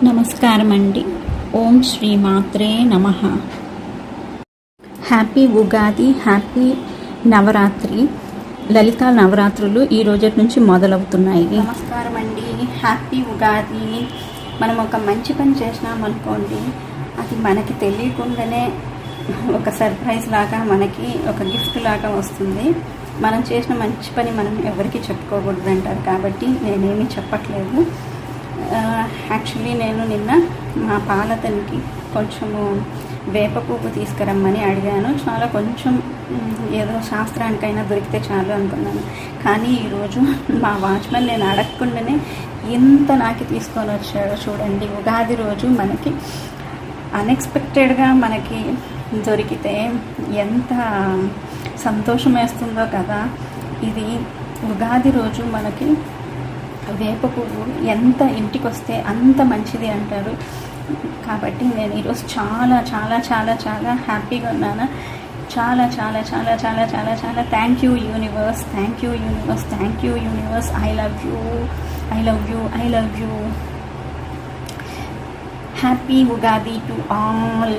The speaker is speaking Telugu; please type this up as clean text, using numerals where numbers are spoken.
నమస్కారం అండి. ఓం శ్రీ మాత్రే నమః. Happy Ugadi, happy Navratri. లలితా నవరాత్రులు ఈ రోజు నుంచి మొదలవుతున్నాయి. నమస్కారం అండి. హ్యాపీ ఉగాది. మనం ఒక మంచి పని చేసినామనుకోండి, అది మనకి తెలియకుండానే ఒక సర్ప్రైజ్ లాగా, మనకి ఒక గిఫ్ట్ లాగా వస్తుంది. మనం చేసిన మంచి పని మనం ఎవరికి చెప్పుకోకూడదు అంటారు, కాబట్టి నేనేమీ చెప్పట్లేదు. యాక్చువల్లీ నేను నిన్న మా పాలతనికి కొంచెము వేప పువ్వు తీసుకురమ్మని అడిగాను. చాలా కొంచెం ఏదో శాస్త్రానికైనా దొరికితే చాలు అనుకున్నాను. కానీ ఈరోజు మా వాచ్మెన్ నేను అడగకుండానే ఇంత నాకు తీసుకొని వచ్చాడు. చూడండి, ఉగాది రోజు మనకి అన్ఎక్స్పెక్టెడ్గా మనకి దొరికితే ఎంత సంతోషం వేస్తుందో కదా. ఇది ఉగాది రోజు మనకి వేప పువ్వు ఎంత ఇంటికి వస్తే అంత మంచిది అంటారు. కాబట్టి నేను ఈరోజు చాలా చాలా చాలా చాలా హ్యాపీగా ఉన్నాను. చాలా చాలా చాలా చాలా చాలా చాలా thank you universe, thank you universe, thank you universe. I love you, I love you, I love you. Happy Ugadi to all.